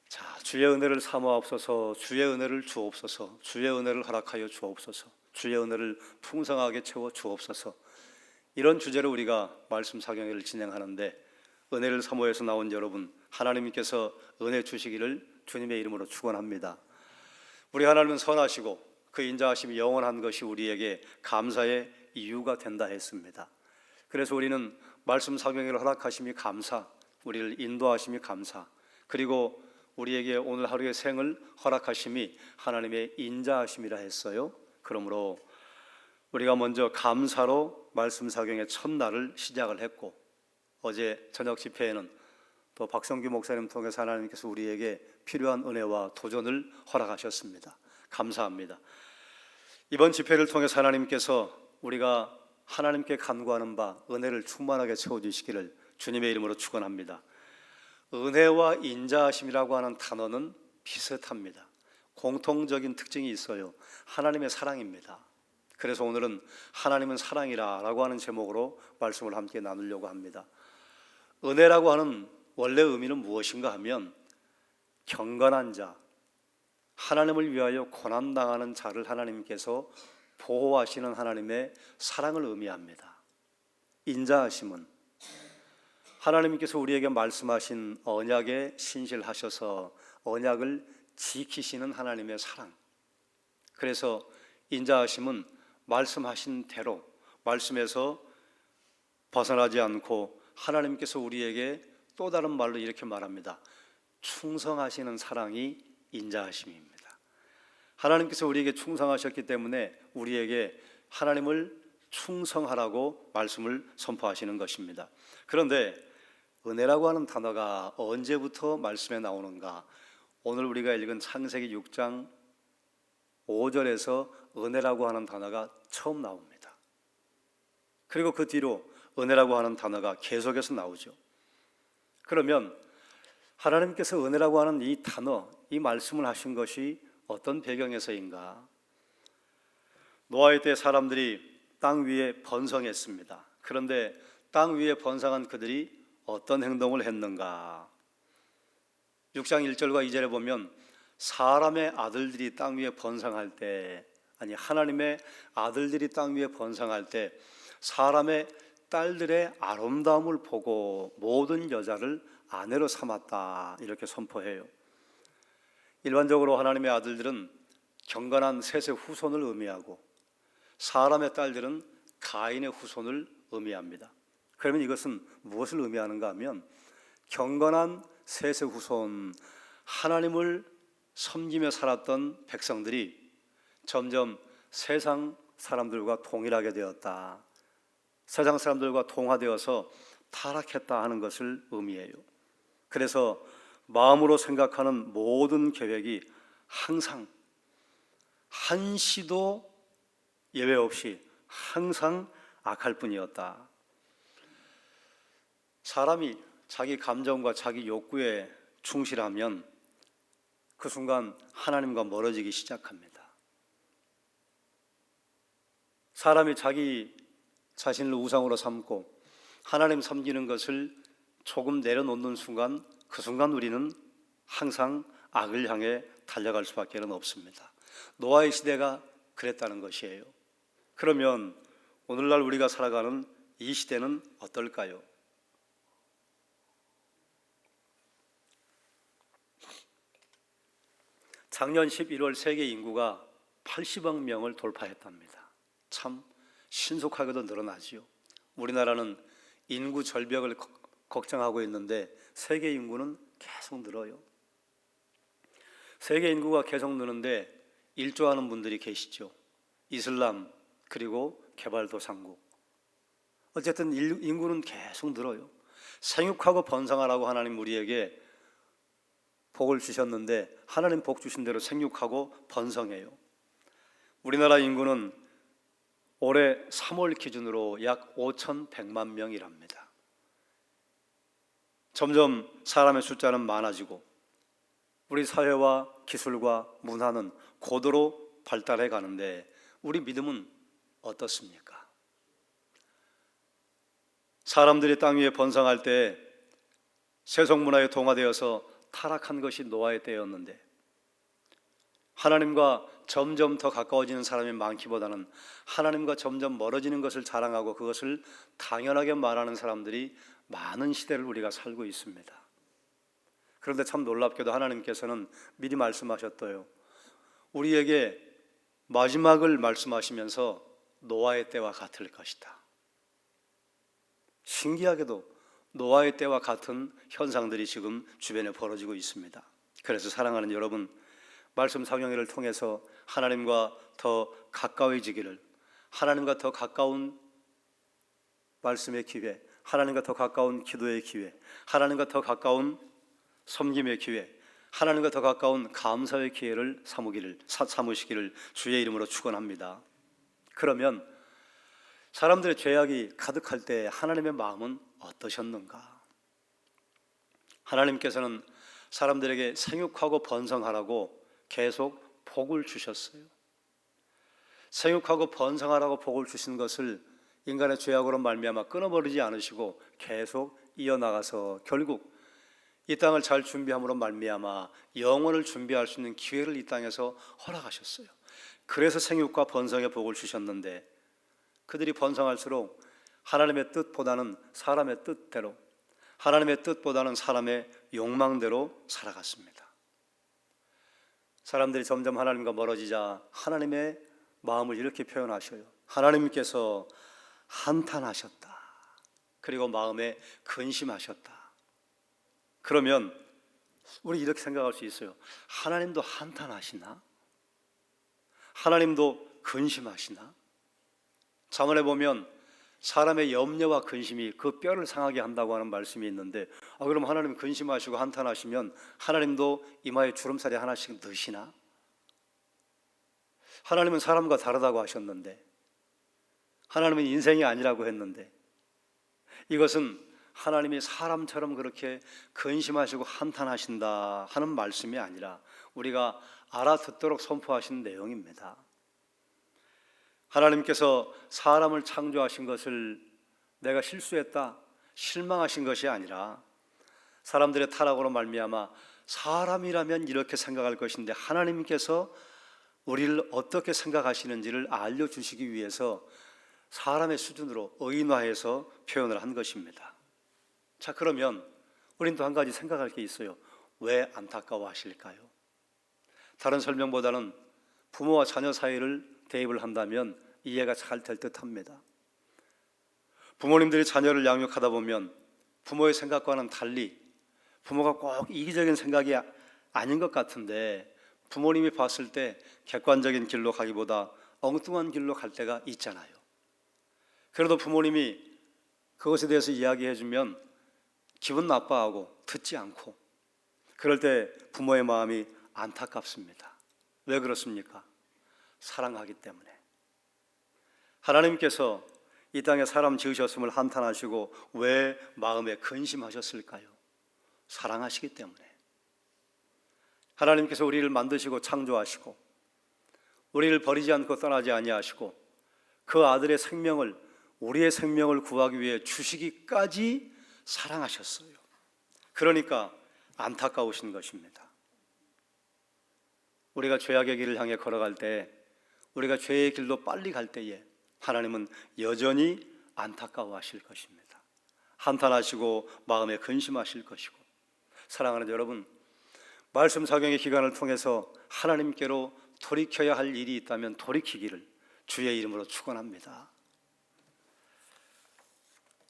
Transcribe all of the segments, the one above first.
자, 주의 은혜를 사모하옵소서. 주의 은혜를 주옵소서. 주의 은혜를 허락하여 주옵소서. 주의 은혜를 풍성하게 채워 주옵소서. 이런 주제로 우리가 말씀 사경회를 진행하는데, 은혜를 사모해서 나온 여러분, 하나님께서 은혜 주시기를 주님의 이름으로 축원합니다. 우리 하나님은 선하시고 그 인자하심이 영원한 것이 우리에게 감사의 이유가 된다 했습니다. 그래서 우리는 말씀 사경회를 허락하심이 감사, 우리를 인도하심이 감사, 그리고 우리에게 오늘 하루의 생을 허락하심이 하나님의 인자하심이라 했어요. 그러므로 우리가 먼저 감사로 말씀 사경의 첫날을 시작을 했고, 어제 저녁 집회에는 또 박성규 목사님 통해서 하나님께서 우리에게 필요한 은혜와 도전을 허락하셨습니다. 감사합니다. 이번 집회를 통해서 하나님께서 우리가 하나님께 간구하는 바 은혜를 충만하게 채워주시기를 주님의 이름으로 축원합니다. 은혜와 인자하심이라고 하는 단어는 비슷합니다. 공통적인 특징이 있어요. 하나님의 사랑입니다. 그래서 오늘은 하나님은 사랑이라 라고 하는 제목으로 말씀을 함께 나누려고 합니다. 은혜라고 하는 원래 의미는 무엇인가 하면 경건한 자, 하나님을 위하여 고난당하는 자를 하나님께서 보호하시는 하나님의 사랑을 의미합니다. 인자하심은 하나님께서 우리에게 말씀하신 언약에 신실하셔서 언약을 지키시는 하나님의 사랑. 그래서 인자하심은 말씀하신 대로 말씀에서 벗어나지 않고 하나님께서 우리에게 또 다른 말로 이렇게 말합니다. 충성하시는 사랑이 인자하심입니다. 하나님께서 우리에게 충성하셨기 때문에 우리에게 하나님을 충성하라고 말씀을 선포하시는 것입니다. 그런데 은혜라고 하는 단어가 언제부터 말씀에 나오는가? 오늘 우리가 읽은 창세기 6장 5절에서 은혜라고 하는 단어가 처음 나옵니다. 그리고 그 뒤로 은혜라고 하는 단어가 계속해서 나오죠. 그러면 하나님께서 은혜라고 하는 이 단어, 이 말씀을 하신 것이 어떤 배경에서인가? 노아의 때 사람들이 땅 위에 번성했습니다. 그런데 땅 위에 번성한 그들이 어떤 행동을 했는가? 6장 1절과 2절에 보면 사람의 아들들이 땅 위에 번성할 때, 아니 하나님의 아들들이 땅 위에 번성할 때 사람의 딸들의 아름다움을 보고 모든 여자를 아내로 삼았다, 이렇게 선포해요. 일반적으로 하나님의 아들들은 경건한 셋의 후손을 의미하고 사람의 딸들은 가인의 후손을 의미합니다. 그러면 이것은 무엇을 의미하는가 하면 경건한 셋의 후손, 하나님을 섬기며 살았던 백성들이 점점 세상 사람들과 동일하게 되었다, 세상 사람들과 동화되어서 타락했다 하는 것을 의미해요. 그래서 마음으로 생각하는 모든 계획이 항상 한시도 예외 없이 항상 악할 뿐이었다. 사람이 자기 감정과 자기 욕구에 충실하면 그 순간 하나님과 멀어지기 시작합니다. 사람이 자기 자신을 우상으로 삼고 하나님 섬기는 것을 조금 내려놓는 순간, 그 순간 우리는 항상 악을 향해 달려갈 수밖에 없습니다. 노아의 시대가 그랬다는 것이에요. 그러면 오늘날 우리가 살아가는 이 시대는 어떨까요? 작년 11월 세계 인구가 80억 명을 돌파했답니다. 참 신속하게도 늘어나지요. 우리나라는 인구 절벽을 걱정하고 있는데 세계 인구는 계속 늘어요. 세계 인구가 계속 느는데 일조하는 분들이 계시죠. 이슬람, 그리고 개발도상국. 어쨌든 인구는 계속 늘어요. 생육하고 번성하라고 하나님 우리에게 복을 주셨는데 하나님 복 주신 대로 생육하고 번성해요. 우리나라 인구는 올해 3월 기준으로 약 5,100만 명이랍니다. 점점 사람의 숫자는 많아지고 우리 사회와 기술과 문화는 고도로 발달해 가는데 우리 믿음은 어떻습니까? 사람들이 땅 위에 번성할 때 세속 문화에 동화되어서 타락한 것이 노아의 때였는데, 하나님과 점점 더 가까워지는 사람이 많기보다는 하나님과 점점 멀어지는 것을 자랑하고 그것을 당연하게 말하는 사람들이 많은 시대를 우리가 살고 있습니다. 그런데 참 놀랍게도 하나님께서는 미리 말씀하셨어요. 우리에게 마지막을 말씀하시면서 노아의 때와 같을 것이다. 신기하게도 노아의 때와 같은 현상들이 지금 주변에 벌어지고 있습니다. 그래서 사랑하는 여러분, 말씀 상영회를 통해서 하나님과 더 가까워지기를, 하나님과 더 가까운 말씀의 기회, 하나님과 더 가까운 기도의 기회, 하나님과 더 가까운 섬김의 기회, 하나님과 더 가까운 감사의 기회를 삼으시기를 주의 이름으로 축원합니다. 그러면 사람들의 죄악이 가득할 때 하나님의 마음은 어떠셨는가? 하나님께서는 사람들에게 생육하고 번성하라고 계속 복을 주셨어요. 생육하고 번성하라고 복을 주신 것을 인간의 죄악으로 말미암아 끊어버리지 않으시고 계속 이어나가서 결국 이 땅을 잘 준비함으로 말미암아 영원을 준비할 수 있는 기회를 이 땅에서 허락하셨어요. 그래서 생육과 번성의 복을 주셨는데, 그들이 번성할수록 하나님의 뜻보다는 사람의 뜻대로, 하나님의 뜻보다는 사람의 욕망대로 살아갔습니다. 사람들이 점점 하나님과 멀어지자 하나님의 마음을 이렇게 표현하셔요. 하나님께서 한탄하셨다. 그리고 마음에 근심하셨다. 그러면 우리 이렇게 생각할 수 있어요. 하나님도 한탄하시나? 하나님도 근심하시나? 잠언에 보면 사람의 염려와 근심이 그 뼈를 상하게 한다고 하는 말씀이 있는데, 그럼 하나님 근심하시고 한탄하시면 하나님도 이마에 주름살이 하나씩 넣으시나? 하나님은 사람과 다르다고 하셨는데, 하나님은 인생이 아니라고 했는데, 이것은 하나님이 사람처럼 그렇게 근심하시고 한탄하신다 하는 말씀이 아니라 우리가 알아듣도록 선포하신 내용입니다. 하나님께서 사람을 창조하신 것을 내가 실수했다, 실망하신 것이 아니라 사람들의 타락으로 말미암아 사람이라면 이렇게 생각할 것인데 하나님께서 우리를 어떻게 생각하시는지를 알려주시기 위해서 사람의 수준으로 의인화해서 표현을 한 것입니다. 자, 그러면 우린 또 한 가지 생각할 게 있어요. 왜 안타까워하실까요? 다른 설명보다는 부모와 자녀 사이를 대입을 한다면 이해가 잘 될 듯합니다. 부모님들이 자녀를 양육하다 보면 부모의 생각과는 달리 부모가 꼭 이기적인 생각이 아닌 것 같은데 부모님이 봤을 때 객관적인 길로 가기보다 엉뚱한 길로 갈 때가 있잖아요. 그래도 부모님이 그것에 대해서 이야기해주면 기분 나빠하고 듣지 않고, 그럴 때 부모의 마음이 안타깝습니다. 왜 그렇습니까? 사랑하기 때문에. 하나님께서 이 땅에 사람 지으셨음을 한탄하시고 왜 마음에 근심하셨을까요? 사랑하시기 때문에. 하나님께서 우리를 만드시고 창조하시고 우리를 버리지 않고 떠나지 아니하시고 그 아들의 생명을, 우리의 생명을 구하기 위해 주시기까지 사랑하셨어요. 그러니까 안타까우신 것입니다. 우리가 죄악의 길을 향해 걸어갈 때, 우리가 죄의 길로 빨리 갈 때에 하나님은 여전히 안타까워하실 것입니다. 한탄하시고 마음에 근심하실 것이고. 사랑하는 여러분, 말씀 사경의 기간을 통해서 하나님께로 돌이켜야 할 일이 있다면 돌이키기를 주의 이름으로 축원합니다.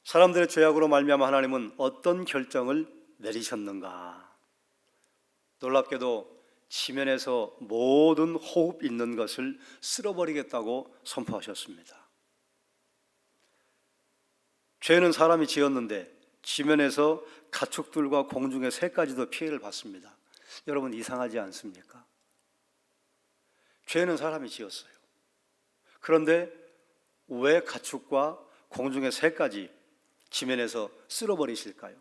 사람들의 죄악으로 말미암아 하나님은 어떤 결정을 내리셨는가? 놀랍게도 지면에서 모든 호흡 있는 것을 쓸어버리겠다고 선포하셨습니다. 죄는 사람이 지었는데 지면에서 가축들과 공중의 새까지도 피해를 받습니다. 여러분, 이상하지 않습니까? 죄는 사람이 지었어요. 그런데 왜 가축과 공중의 새까지 지면에서 쓸어버리실까요?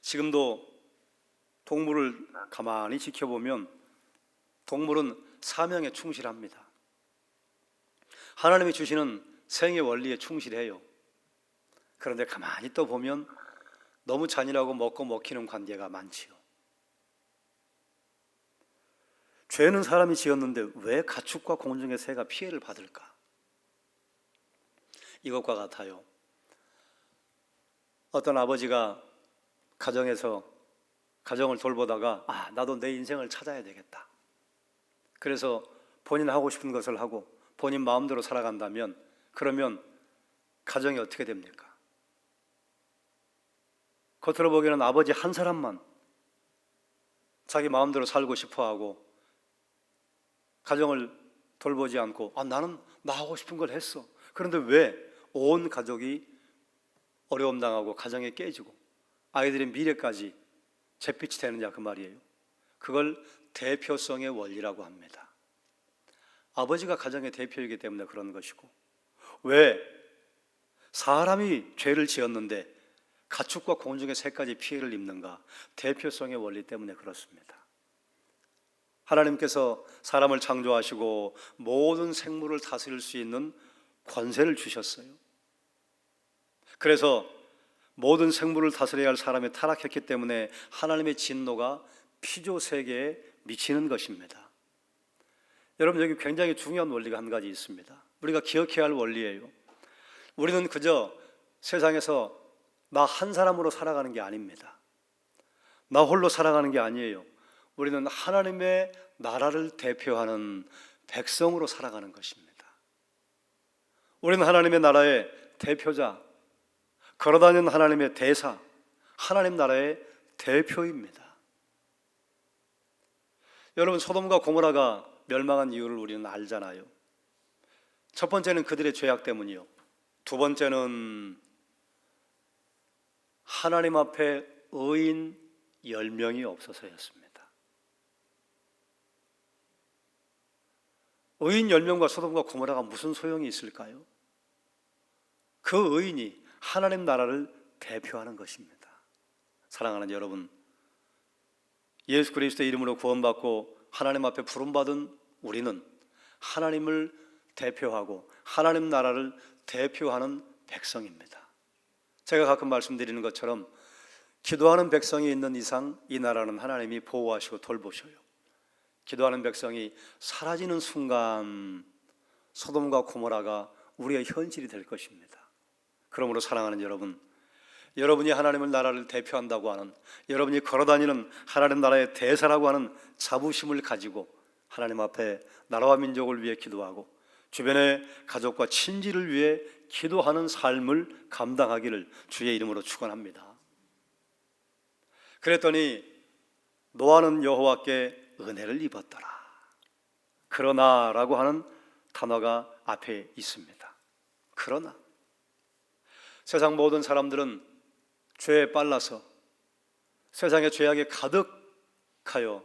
지금도 동물을 가만히 지켜보면 동물은 사명에 충실합니다. 하나님이 주시는 생의 원리에 충실해요. 그런데 가만히 또 보면 너무 잔인하고 먹고 먹히는 관계가 많지요. 죄는 사람이 지었는데 왜 가축과 공중의 새가 피해를 받을까? 이것과 같아요. 어떤 아버지가 가정에서 가정을 돌보다가 나도 내 인생을 찾아야 되겠다. 그래서 본인 하고 싶은 것을 하고 본인 마음대로 살아간다면 그러면 가정이 어떻게 됩니까? 겉으로 보기에는 아버지 한 사람만 자기 마음대로 살고 싶어하고 가정을 돌보지 않고 나는 나 하고 싶은 걸 했어. 그런데 왜 온 가족이 어려움 당하고 가정이 깨지고 아이들의 미래까지 잿빛이 되느냐 그 말이에요. 그걸 대표성의 원리라고 합니다. 아버지가 가정의 대표이기 때문에 그런 것이고, 왜 사람이 죄를 지었는데 가축과 공중의 새까지 피해를 입는가? 대표성의 원리 때문에 그렇습니다. 하나님께서 사람을 창조하시고 모든 생물을 다스릴 수 있는 권세를 주셨어요. 그래서 모든 생물을 다스려야 할 사람이 타락했기 때문에 하나님의 진노가 피조 세계에 미치는 것입니다. 여러분, 여기 굉장히 중요한 원리가 한 가지 있습니다. 우리가 기억해야 할 원리예요. 우리는 그저 세상에서 나 한 사람으로 살아가는 게 아닙니다. 나 홀로 살아가는 게 아니에요. 우리는 하나님의 나라를 대표하는 백성으로 살아가는 것입니다. 우리는 하나님의 나라의 대표자, 걸어다니는 하나님의 대사, 하나님 나라의 대표입니다. 여러분, 소돔과 고모라가 멸망한 이유를 우리는 알잖아요. 첫 번째는 그들의 죄악 때문이요. 두 번째는 하나님 앞에 의인 10명이 없어서였습니다. 의인 10명과 소돔과 고모라가 무슨 소용이 있을까요? 그 의인이 하나님 나라를 대표하는 것입니다. 사랑하는 여러분, 예수 그리스도의 이름으로 구원받고 하나님 앞에 부름받은 우리는 하나님을 대표하고 하나님 나라를 대표하는 백성입니다. 제가 가끔 말씀드리는 것처럼 기도하는 백성이 있는 이상 이 나라는 하나님이 보호하시고 돌보셔요. 기도하는 백성이 사라지는 순간 소돔과 고모라가 우리의 현실이 될 것입니다. 그러므로 사랑하는 여러분, 여러분이 하나님의 나라를 대표한다고 하는, 여러분이 걸어다니는 하나님 나라의 대사라고 하는 자부심을 가지고 하나님 앞에 나라와 민족을 위해 기도하고 주변의 가족과 친지를 위해 기도하는 삶을 감당하기를 주의 이름으로 축원합니다. 그랬더니 노아는 여호와께 은혜를 입었더라. 그러나라고 하는 단어가 앞에 있습니다. 그러나 세상 모든 사람들은 죄에 빨라서 세상의 죄악에 가득하여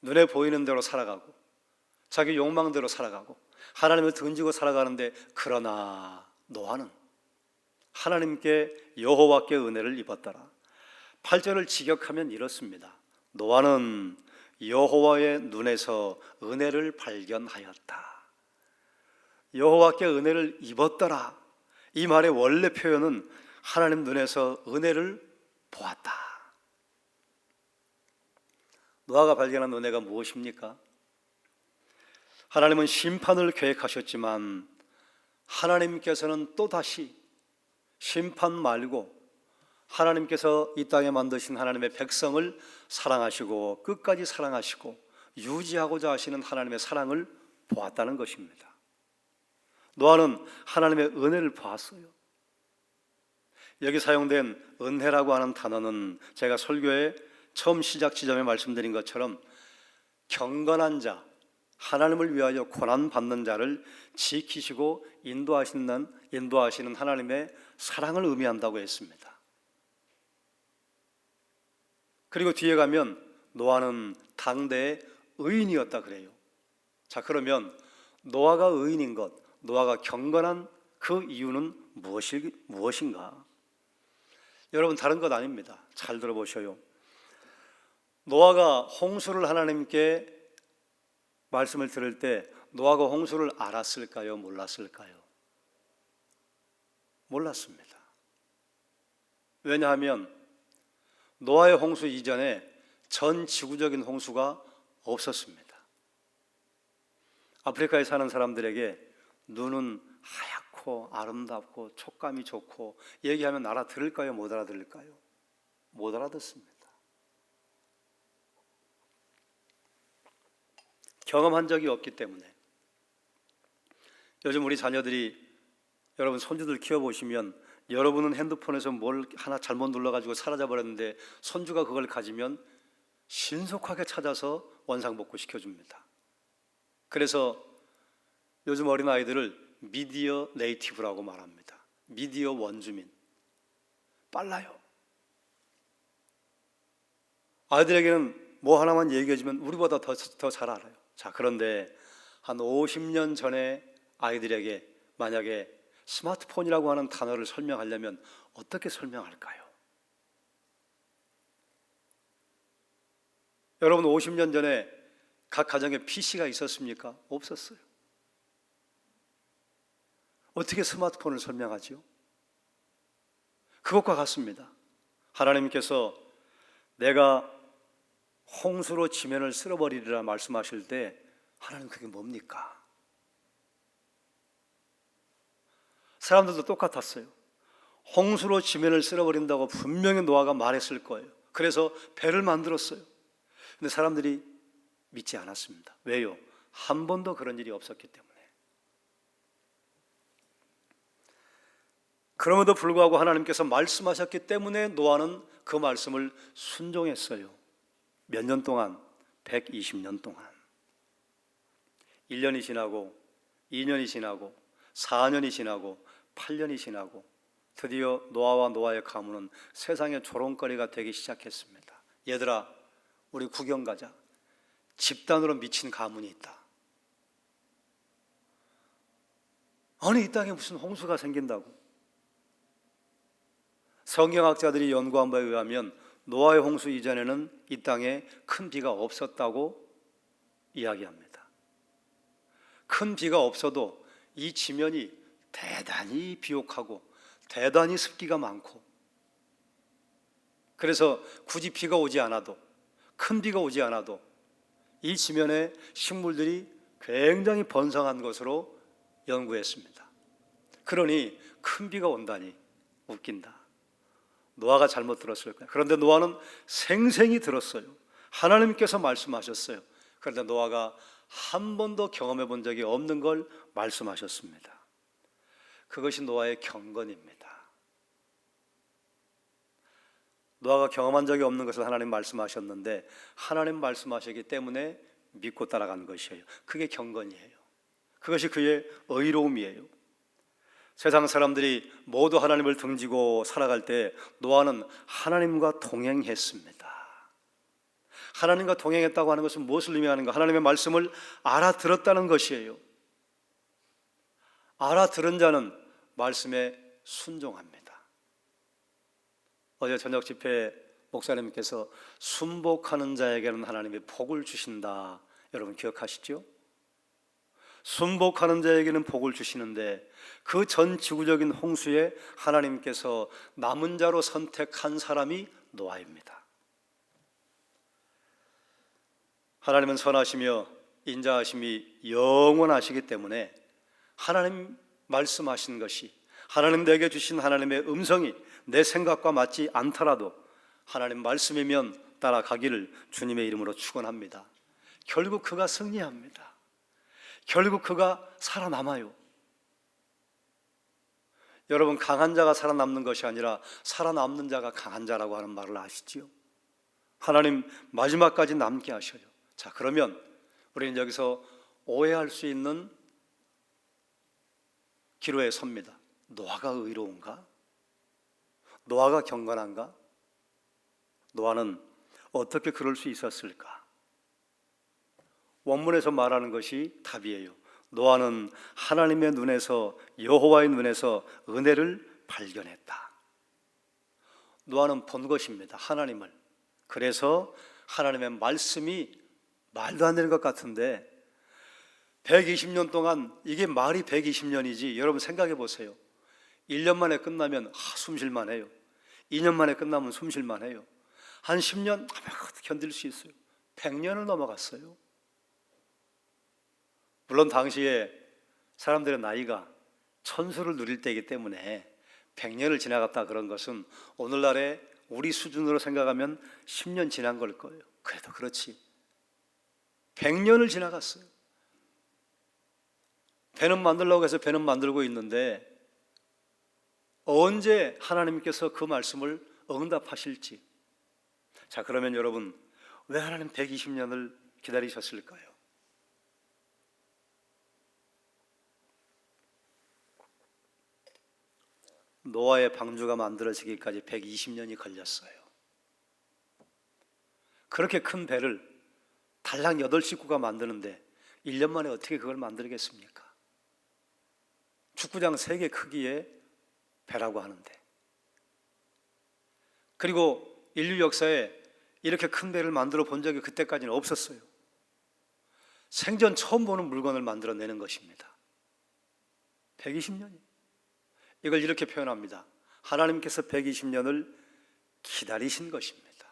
눈에 보이는 대로 살아가고 자기 욕망대로 살아가고 하나님을 던지고 살아가는데, 그러나 노아는 하나님께 여호와께 은혜를 입었더라. 8절을 직역하면 이렇습니다. 노아는 여호와의 눈에서 은혜를 발견하였다. 여호와께 은혜를 입었더라. 이 말의 원래 표현은 하나님 눈에서 은혜를 보았다. 노아가 발견한 은혜가 무엇입니까? 하나님은 심판을 계획하셨지만 하나님께서는 또다시 심판 말고 하나님께서 이 땅에 만드신 하나님의 백성을 사랑하시고 끝까지 사랑하시고 유지하고자 하시는 하나님의 사랑을 보았다는 것입니다. 노아는 하나님의 은혜를 보았어요. 여기 사용된 은혜라고 하는 단어는 제가 설교의 처음 시작 지점에 말씀드린 것처럼 경건한 자, 하나님을 위하여 고난받는 자를 지키시고 인도하시는 하나님의 사랑을 의미한다고 했습니다. 그리고 뒤에 가면 노아는 당대의 의인이었다 그래요. 자, 그러면 노아가 의인인 것, 노아가 경건한 그 이유는 무엇인가? 여러분, 다른 것 아닙니다. 잘 들어보셔요. 노아가 홍수를 하나님께 말씀을 들을 때 노아가 홍수를 알았을까요? 몰랐을까요? 몰랐습니다. 왜냐하면 노아의 홍수 이전에 전 지구적인 홍수가 없었습니다. 아프리카에 사는 사람들에게 눈은 하얗고 아름답고 촉감이 좋고 얘기하면 알아들을까요? 못 알아들을까요? 못 알아듣습니다. 경험한 적이 없기 때문에. 요즘 우리 자녀들이, 여러분 손주들 키워보시면 여러분은 핸드폰에서 뭘 하나 잘못 눌러가지고 사라져 버렸는데 손주가 그걸 가지면 신속하게 찾아서 원상복구 시켜줍니다. 그래서 요즘 어린아이들을 미디어 네이티브라고 말합니다. 미디어 원주민. 빨라요. 아이들에게는 뭐 하나만 얘기해주면 우리보다 더 잘 알아요. 자, 그런데 한 50년 전에 아이들에게 만약에 스마트폰이라고 하는 단어를 설명하려면 어떻게 설명할까요? 여러분, 50년 전에 각 가정에 PC가 있었습니까? 없었어요. 어떻게 스마트폰을 설명하죠? 그것과 같습니다. 하나님께서 내가 홍수로 지면을 쓸어버리리라 말씀하실 때 하나님, 그게 뭡니까? 사람들도 똑같았어요. 홍수로 지면을 쓸어버린다고 분명히 노아가 말했을 거예요. 그래서 배를 만들었어요. 근데 사람들이 믿지 않았습니다. 왜요? 한 번도 그런 일이 없었기 때문에. 그럼에도 불구하고 하나님께서 말씀하셨기 때문에 노아는 그 말씀을 순종했어요. 몇 년 동안? 120년 동안. 1년이 지나고 2년이 지나고 4년이 지나고 8년이 지나고 드디어 노아와 노아의 가문은 세상의 조롱거리가 되기 시작했습니다. 얘들아, 우리 구경 가자. 집단으로 미친 가문이 있다. 아니, 이 땅에 무슨 홍수가 생긴다고? 성경학자들이 연구한 바에 의하면 노아의 홍수 이전에는 이 땅에 큰 비가 없었다고 이야기합니다. 큰 비가 없어도 이 지면이 대단히 비옥하고 대단히 습기가 많고, 그래서 굳이 비가 오지 않아도, 큰 비가 오지 않아도 이 지면에 식물들이 굉장히 번성한 것으로 연구했습니다. 그러니 큰 비가 온다니 웃긴다. 노아가 잘못 들었을 거야. 그런데 노아는 생생히 들었어요. 하나님께서 말씀하셨어요. 그런데 노아가 한 번도 경험해 본 적이 없는 걸 말씀하셨습니다. 그것이 노아의 경건입니다. 노아가 경험한 적이 없는 것을 하나님 말씀하셨는데 하나님 말씀하시기 때문에 믿고 따라간 것이에요. 그게 경건이에요. 그것이 그의 의로움이에요. 세상 사람들이 모두 하나님을 등지고 살아갈 때 노아는 하나님과 동행했습니다. 하나님과 동행했다고 하는 것은 무엇을 의미하는가? 하나님의 말씀을 알아들었다는 것이에요. 알아들은 자는 말씀에 순종합니다. 어제 저녁 집회 목사님께서 순복하는 자에게는 하나님이 복을 주신다. 여러분 기억하시죠? 순복하는 자에게는 복을 주시는데 그 전 지구적인 홍수에 하나님께서 남은 자로 선택한 사람이 노아입니다. 하나님은 선하시며 인자하심이 영원하시기 때문에 하나님 말씀하신 것이, 하나님 내게 주신 하나님의 음성이 내 생각과 맞지 않더라도 하나님 말씀이면 따라가기를 주님의 이름으로 축원합니다. 결국 그가 승리합니다. 결국 그가 살아남아요. 여러분, 강한 자가 살아남는 것이 아니라 살아남는 자가 강한 자라고 하는 말을 아시지요? 하나님 마지막까지 남게 하셔요. 자, 그러면 우리는 여기서 오해할 수 있는 기로에 섭니다. 노아가 의로운가? 노아가 경건한가? 노아는 어떻게 그럴 수 있었을까? 원문에서 말하는 것이 답이에요. 노아는 하나님의 눈에서, 여호와의 눈에서 은혜를 발견했다. 노아는 본 것입니다. 하나님을. 그래서 하나님의 말씀이 말도 안 되는 것 같은데 120년 동안, 이게 말이 120년이지 여러분 생각해 보세요. 1년 만에 끝나면 숨쉴만 해요. 2년 만에 끝나면 숨쉴만 해요. 한 10년 견딜 수 있어요. 100년을 넘어갔어요. 물론 당시에 사람들의 나이가 천수를 누릴 때이기 때문에 100년을 지나갔다 그런 것은 오늘날의 우리 수준으로 생각하면 10년 지난 걸 거예요. 그래도 그렇지 100년을 지나갔어요. 배는 만들려고 해서 배는 만들고 있는데 언제 하나님께서 그 말씀을 응답하실지. 자, 그러면 여러분, 왜 하나님 120년을 기다리셨을까요? 노아의 방주가 만들어지기까지 120년이 걸렸어요. 그렇게 큰 배를 달랑 8식구가 만드는데 1년 만에 어떻게 그걸 만들겠습니까? 축구장 3개 크기의 배라고 하는데, 그리고 인류 역사에 이렇게 큰 배를 만들어 본 적이 그때까지는 없었어요. 생전 처음 보는 물건을 만들어내는 것입니다. 120년이. 이걸 이렇게 표현합니다. 하나님께서 120년을 기다리신 것입니다.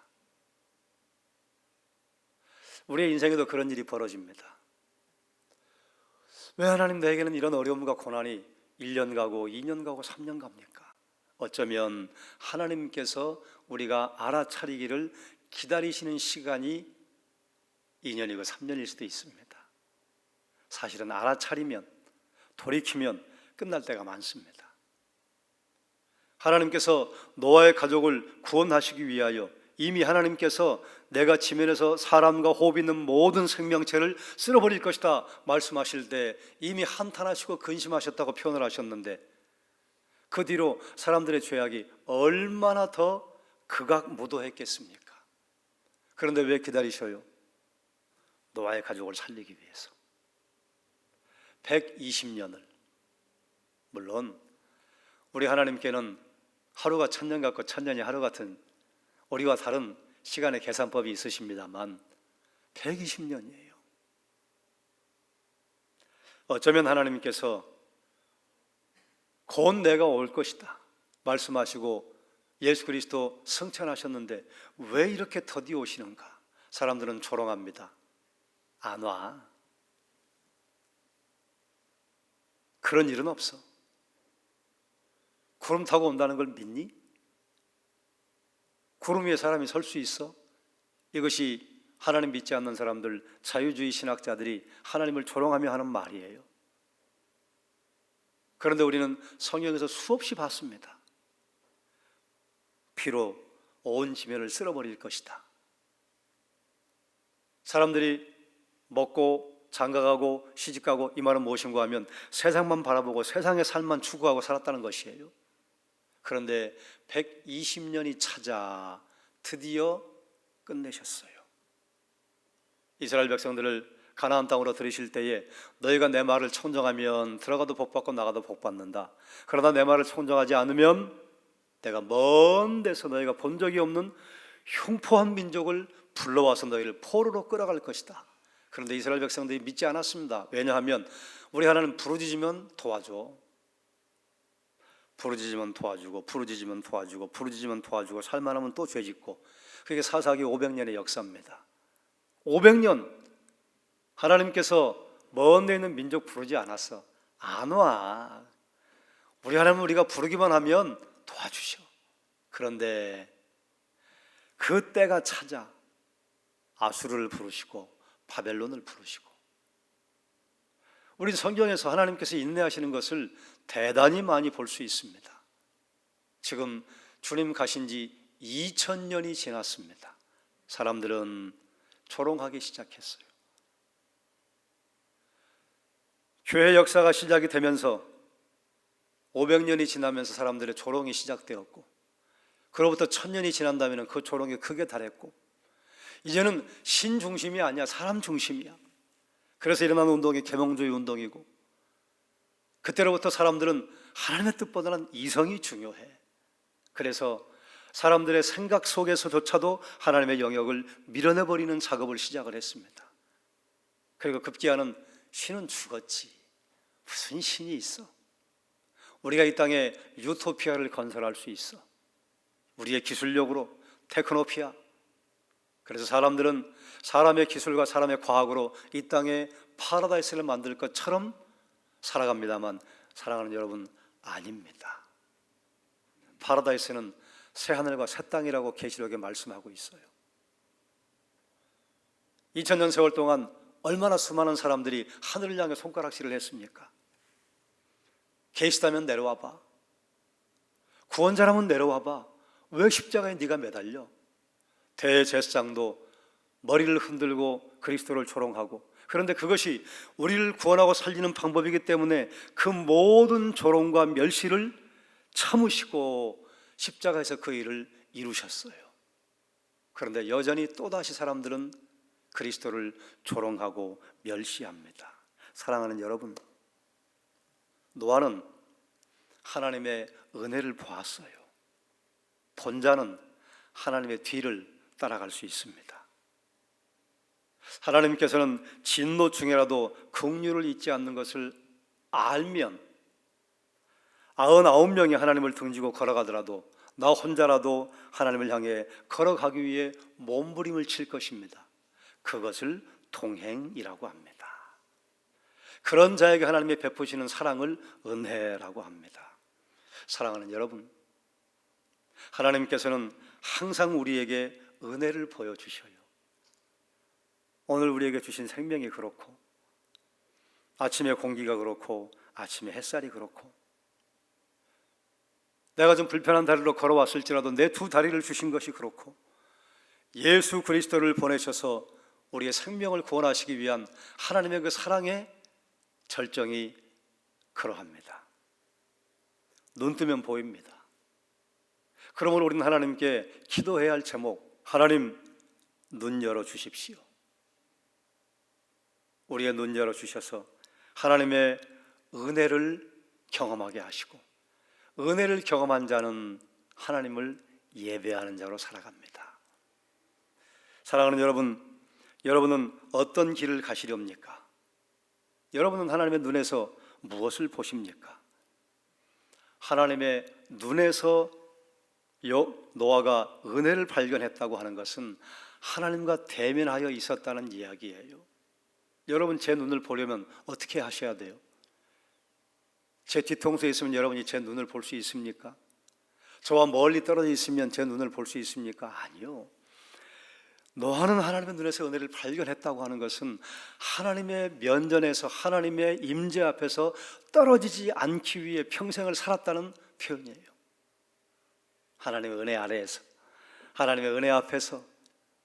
우리의 인생에도 그런 일이 벌어집니다. 왜 하나님 나에게는 이런 어려움과 고난이 1년 가고 2년 가고 3년 갑니까? 어쩌면 하나님께서 우리가 알아차리기를 기다리시는 시간이 2년이고 3년일 수도 있습니다. 사실은 알아차리면, 돌이키면 끝날 때가 많습니다. 하나님께서 노아의 가족을 구원하시기 위하여 이미 하나님께서 내가 지면에서 사람과 호흡 있는 모든 생명체를 쓸어버릴 것이다 말씀하실 때 이미 한탄하시고 근심하셨다고 표현을 하셨는데, 그 뒤로 사람들의 죄악이 얼마나 더 극악무도했겠습니까? 그런데 왜 기다리셔요? 노아의 가족을 살리기 위해서 120년을. 물론 우리 하나님께는 하루가 1000년 같고 1000년이 하루 같은 우리와 다른 시간의 계산법이 있으십니다만 120년이에요. 어쩌면 하나님께서 곧 내가 올 것이다 말씀하시고 예수 그리스도 승천하셨는데 왜 이렇게 더디 오시는가? 사람들은 조롱합니다. 안 와. 그런 일은 없어. 구름 타고 온다는 걸 믿니? 구름 위에 사람이 설 수 있어? 이것이 하나님 믿지 않는 사람들, 자유주의 신학자들이 하나님을 조롱하며 하는 말이에요. 그런데 우리는 성경에서 수없이 봤습니다. 피로 온 지면을 쓸어버릴 것이다. 사람들이 먹고 장가가고 시집가고 이 말은 무엇인가 하면 세상만 바라보고 세상의 삶만 추구하고 살았다는 것이에요. 그런데 120년이 찾아 드디어 끝내셨어요. 이스라엘 백성들을 가나안 땅으로 들이실 때에 너희가 내 말을 청정하면 들어가도 복받고 나가도 복받는다. 그러나 내 말을 청정하지 않으면 내가 먼 데서 너희가 본 적이 없는 흉포한 민족을 불러와서 너희를 포로로 끌어갈 것이다. 그런데 이스라엘 백성들이 믿지 않았습니다. 왜냐하면 우리 하나님 부르짖으면 도와줘. 부르짖으면 도와주고 부르짖으면 도와주고 부르짖으면 도와주고 살만하면 또 죄짓고, 그게 사사기 500년의 역사입니다. 500년 하나님께서 먼 데 있는 민족 부르지 않았어. 안 와. 우리 하나님 우리가 부르기만 하면 도와주셔. 그런데 그 때가 찾아 아수르를 부르시고 바벨론을 부르시고, 우리 성경에서 하나님께서 인내하시는 것을 대단히 많이 볼 수 있습니다. 지금 주님 가신 지 2000년이 지났습니다. 사람들은 조롱하기 시작했어요. 교회 역사가 시작이 되면서 500년이 지나면서 사람들의 조롱이 시작되었고, 그로부터 1000년이 지난다면 그 조롱이 크게 달했고, 이제는 신 중심이 아니야, 사람 중심이야. 그래서 일어난 운동이 계몽주의 운동이고, 그때로부터 사람들은 하나님의 뜻보다는 이성이 중요해. 그래서 사람들의 생각 속에서조차도 하나님의 영역을 밀어내버리는 작업을 시작을 했습니다. 그리고 급기야는 신은 죽었지, 무슨 신이 있어? 우리가 이 땅에 유토피아를 건설할 수 있어. 우리의 기술력으로 테크노피아. 그래서 사람들은 사람의 기술과 사람의 과학으로 이 땅에 파라다이스를 만들 것처럼 살아갑니다만, 사랑하는 여러분, 아닙니다. 파라다이스는 새하늘과 새 땅이라고 계시록에 말씀하고 있어요. 2000년 세월 동안 얼마나 수많은 사람들이 하늘을 향해 손가락질을 했습니까? 계시다면 내려와봐. 구원자라면 내려와봐. 왜 십자가에 네가 매달려? 대제사장도 머리를 흔들고 그리스도를 조롱하고, 그런데 그것이 우리를 구원하고 살리는 방법이기 때문에 그 모든 조롱과 멸시를 참으시고 십자가에서 그 일을 이루셨어요. 그런데 여전히 또다시 사람들은 그리스도를 조롱하고 멸시합니다. 사랑하는 여러분, 노아는 하나님의 은혜를 보았어요. 본자는 하나님의 뒤를 따라갈 수 있습니다. 하나님께서는 진노 중에라도 긍휼을 잊지 않는 것을 알면 99명이 하나님을 등지고 걸어가더라도 나 혼자라도 하나님을 향해 걸어가기 위해 몸부림을 칠 것입니다. 그것을 동행이라고 합니다. 그런 자에게 하나님이 베푸시는 사랑을 은혜라고 합니다. 사랑하는 여러분, 하나님께서는 항상 우리에게 은혜를 보여주셔요. 오늘 우리에게 주신 생명이 그렇고, 아침의 공기가 그렇고, 아침의 햇살이 그렇고, 내가 좀 불편한 다리로 걸어왔을지라도 내 두 다리를 주신 것이 그렇고, 예수 그리스도를 보내셔서 우리의 생명을 구원하시기 위한 하나님의 그 사랑의 절정이 그러합니다. 눈 뜨면 보입니다. 그러므로 우리는 하나님께 기도해야 할 제목, 하나님 눈 열어 주십시오. 우리의 눈 열어 주셔서 하나님의 은혜를 경험하게 하시고, 은혜를 경험한 자는 하나님을 예배하는 자로 살아갑니다. 사랑하는 여러분, 여러분은 어떤 길을 가시렵니까? 여러분은 하나님의 눈에서 무엇을 보십니까? 하나님의 눈에서 노아가 은혜를 발견했다고 하는 것은 하나님과 대면하여 있었다는 이야기예요. 여러분, 제 눈을 보려면 어떻게 하셔야 돼요? 제 뒤통수에 있으면 여러분이 제 눈을 볼 수 있습니까? 저와 멀리 떨어져 있으면 제 눈을 볼 수 있습니까? 아니요. 노아는 하나님의 눈에서 은혜를 발견했다고 하는 것은 하나님의 면전에서, 하나님의 임재 앞에서 떨어지지 않기 위해 평생을 살았다는 표현이에요. 하나님의 은혜 아래에서, 하나님의 은혜 앞에서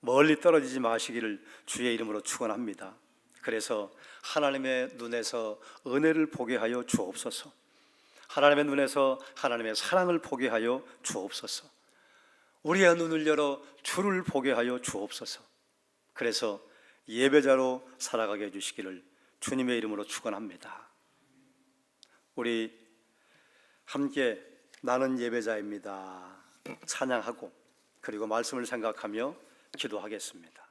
멀리 떨어지지 마시기를 주의 이름으로 축원합니다. 그래서 하나님의 눈에서 은혜를 보게 하여 주옵소서. 하나님의 눈에서 하나님의 사랑을 보게 하여 주옵소서. 우리의 눈을 열어 주를 보게 하여 주옵소서. 그래서 예배자로 살아가게 해주시기를 주님의 이름으로 축원합니다. 우리 함께 나는 예배자입니다 찬양하고, 그리고 말씀을 생각하며 기도하겠습니다.